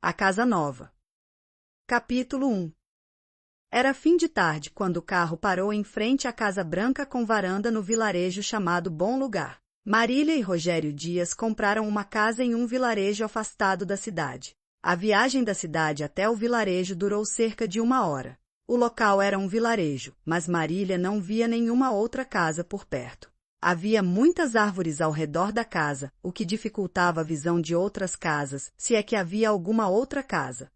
A Casa Nova. Capítulo 1. Era fim de tarde quando o carro parou em frente à casa branca com varanda no vilarejo chamado Bom Lugar. Marília e Rogério Dias compraram uma casa em um vilarejo afastado da cidade. A viagem da cidade até o vilarejo durou cerca de 1 hora. O local era um vilarejo, mas Marília não via nenhuma outra casa por perto. Havia muitas árvores ao redor da casa, o que dificultava a visão de outras casas, se é que havia alguma outra casa.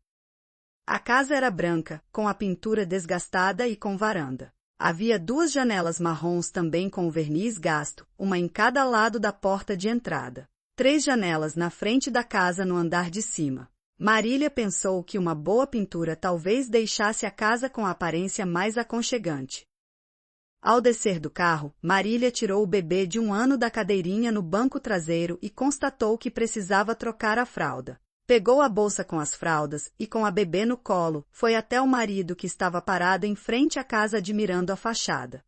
A casa era branca, com a pintura desgastada e com varanda. Havia 2 janelas marrons também com o verniz gasto, uma em cada lado da porta de entrada. 3 janelas na frente da casa no andar de cima. Marília pensou que uma boa pintura talvez deixasse a casa com a aparência mais aconchegante. Ao descer do carro, Marília tirou o bebê de 1 ano da cadeirinha no banco traseiro e constatou que precisava trocar a fralda. Pegou a bolsa com as fraldas e, com a bebê no colo, foi até o marido que estava parado em frente à casa admirando a fachada.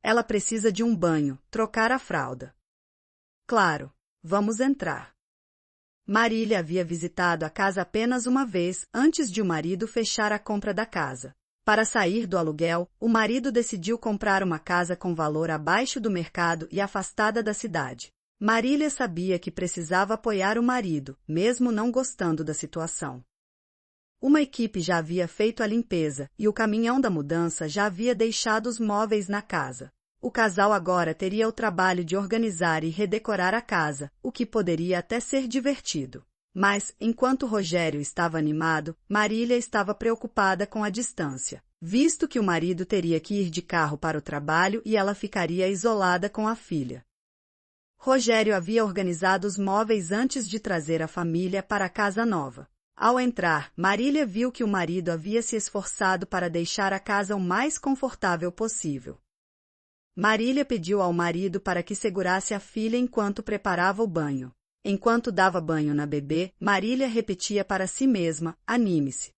Ela precisa de um banho, trocar a fralda. Claro, vamos entrar. Marília havia visitado a casa apenas uma vez antes de o marido fechar a compra da casa. Para sair do aluguel, o marido decidiu comprar uma casa com valor abaixo do mercado e afastada da cidade. Marília sabia que precisava apoiar o marido, mesmo não gostando da situação. Uma equipe já havia feito a limpeza e o caminhão da mudança já havia deixado os móveis na casa. O casal agora teria o trabalho de organizar e redecorar a casa, o que poderia até ser divertido. Mas, enquanto Rogério estava animado, Marília estava preocupada com a distância, visto que o marido teria que ir de carro para o trabalho e ela ficaria isolada com a filha. Rogério havia organizado os móveis antes de trazer a família para a casa nova. Ao entrar, Marília viu que o marido havia se esforçado para deixar a casa o mais confortável possível. Marília pediu ao marido para que segurasse a filha enquanto preparava o banho. Enquanto dava banho na bebê, Marília repetia para si mesma: anime-se.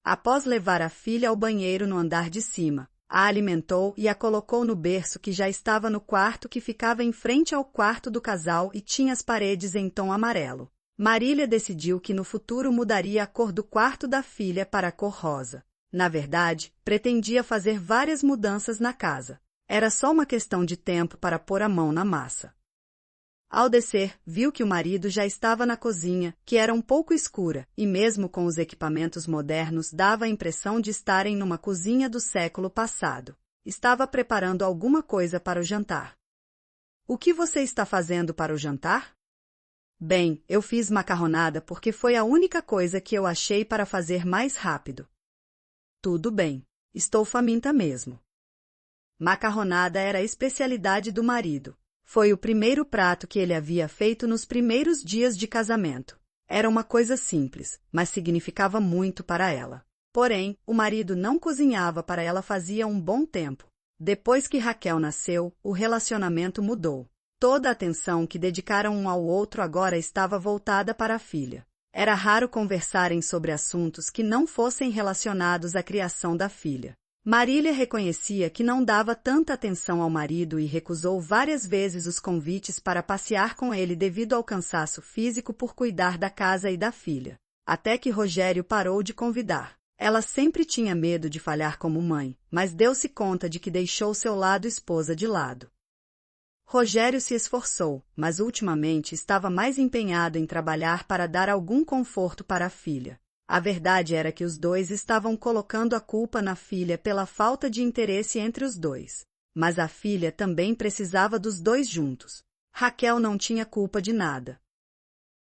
Após levar a filha ao banheiro no andar de cima, a alimentou e a colocou no berço que já estava no quarto que ficava em frente ao quarto do casal e tinha as paredes em tom amarelo. Marília decidiu que no futuro mudaria a cor do quarto da filha para a cor rosa. Na verdade, pretendia fazer várias mudanças na casa. Era só uma questão de tempo para pôr a mão na massa. Ao descer, viu que o marido já estava na cozinha, que era um pouco escura, e mesmo com os equipamentos modernos dava a impressão de estarem numa cozinha do século passado. Estava preparando alguma coisa para o jantar. O que você está fazendo para o jantar? Bem, eu fiz macarronada porque foi a única coisa que eu achei para fazer mais rápido. Tudo bem, estou faminta mesmo. Macarronada era a especialidade do marido. Foi o primeiro prato que ele havia feito nos primeiros dias de casamento. Era uma coisa simples, mas significava muito para ela. Porém, o marido não cozinhava para ela fazia um bom tempo. Depois que Raquel nasceu, o relacionamento mudou. Toda a atenção que dedicaram um ao outro agora estava voltada para a filha. Era raro conversarem sobre assuntos que não fossem relacionados à criação da filha. Marília reconhecia que não dava tanta atenção ao marido e recusou várias vezes os convites para passear com ele devido ao cansaço físico por cuidar da casa e da filha. Até que Rogério parou de convidar. Ela sempre tinha medo de falhar como mãe, mas deu-se conta de que deixou seu lado esposa de lado. Rogério se esforçou, mas ultimamente estava mais empenhado em trabalhar para dar algum conforto para a filha. A verdade era que os dois estavam colocando a culpa na filha pela falta de interesse entre os dois. Mas a filha também precisava dos dois juntos. Raquel não tinha culpa de nada.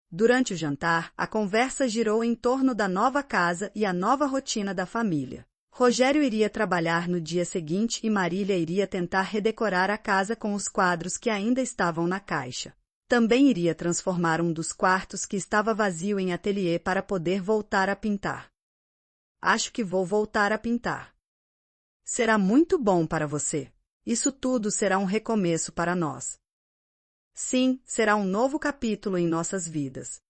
Durante o jantar, a conversa girou em torno da nova casa e a nova rotina da família. Rogério iria trabalhar no dia seguinte e Marília iria tentar redecorar a casa com os quadros que ainda estavam na caixa. Também iria transformar um dos quartos que estava vazio em ateliê para poder voltar a pintar. Acho que vou voltar a pintar. Será muito bom para você. Isso tudo será um recomeço para nós. Sim, será um novo capítulo em nossas vidas.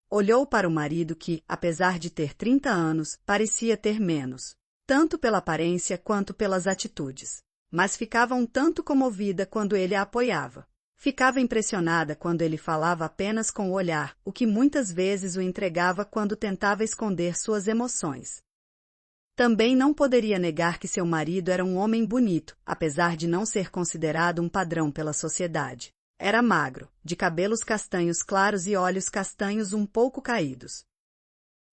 Olhou para o marido que, apesar de ter 30 anos, parecia ter menos, tanto pela aparência quanto pelas atitudes. Mas ficava um tanto comovida quando ele a apoiava. Ficava impressionada quando ele falava apenas com o olhar, o que muitas vezes o entregava quando tentava esconder suas emoções. Também não poderia negar que seu marido era um homem bonito, apesar de não ser considerado um padrão pela sociedade. Era magro, de cabelos castanhos claros e olhos castanhos um pouco caídos.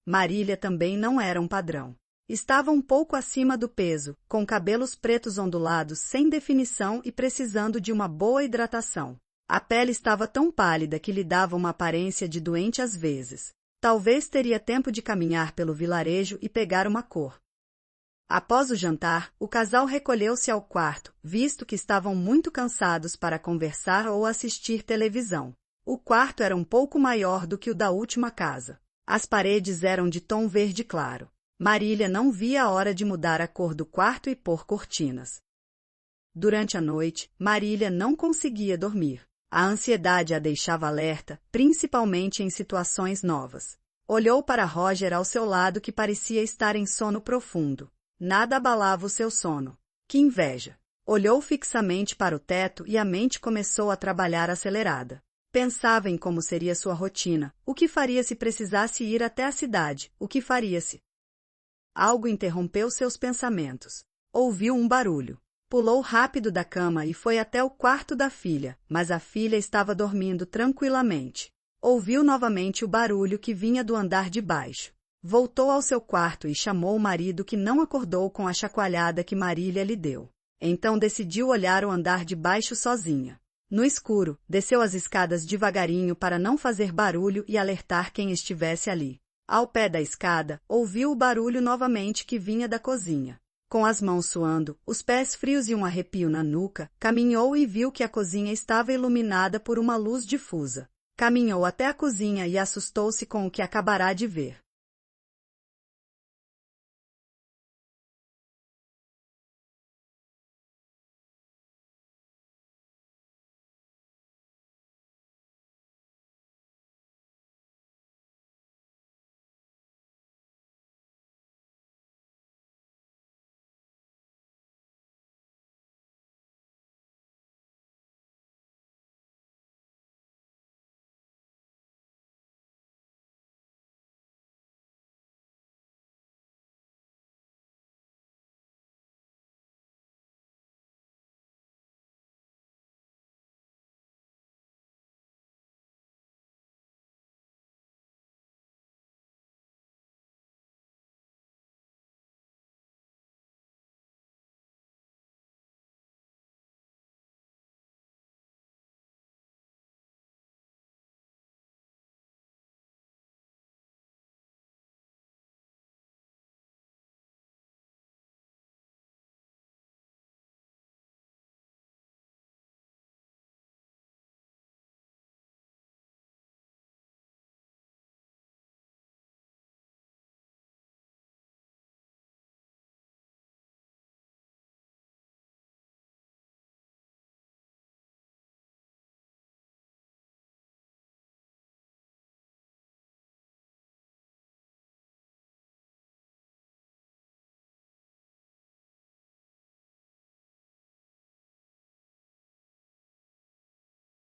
Marília também não era um padrão. Estava um pouco acima do peso, com cabelos pretos ondulados sem definição e precisando de uma boa hidratação. A pele estava tão pálida que lhe dava uma aparência de doente às vezes. Talvez teria tempo de caminhar pelo vilarejo e pegar uma cor. Após o jantar, o casal recolheu-se ao quarto, visto que estavam muito cansados para conversar ou assistir televisão. O quarto era um pouco maior do que o da última casa. As paredes eram de tom verde claro. Marília não via a hora de mudar a cor do quarto e pôr cortinas. Durante a noite, Marília não conseguia dormir. A ansiedade a deixava alerta, principalmente em situações novas. Olhou para Roger ao seu lado que parecia estar em sono profundo. Nada abalava o seu sono. Que inveja! Olhou fixamente para o teto e a mente começou a trabalhar acelerada. Pensava em como seria sua rotina, o que faria se precisasse ir até a cidade, o que faria se... Algo interrompeu seus pensamentos. Ouviu um barulho. Pulou rápido da cama e foi até o quarto da filha, mas a filha estava dormindo tranquilamente. Ouviu novamente o barulho que vinha do andar de baixo. Voltou ao seu quarto e chamou o marido que não acordou com a chacoalhada que Marília lhe deu. Então decidiu olhar o andar de baixo sozinha. No escuro, desceu as escadas devagarinho para não fazer barulho e alertar quem estivesse ali. Ao pé da escada, ouviu o barulho novamente que vinha da cozinha. Com as mãos suando, os pés frios e um arrepio na nuca, caminhou e viu que a cozinha estava iluminada por uma luz difusa. Caminhou até a cozinha e assustou-se com o que acabará de ver.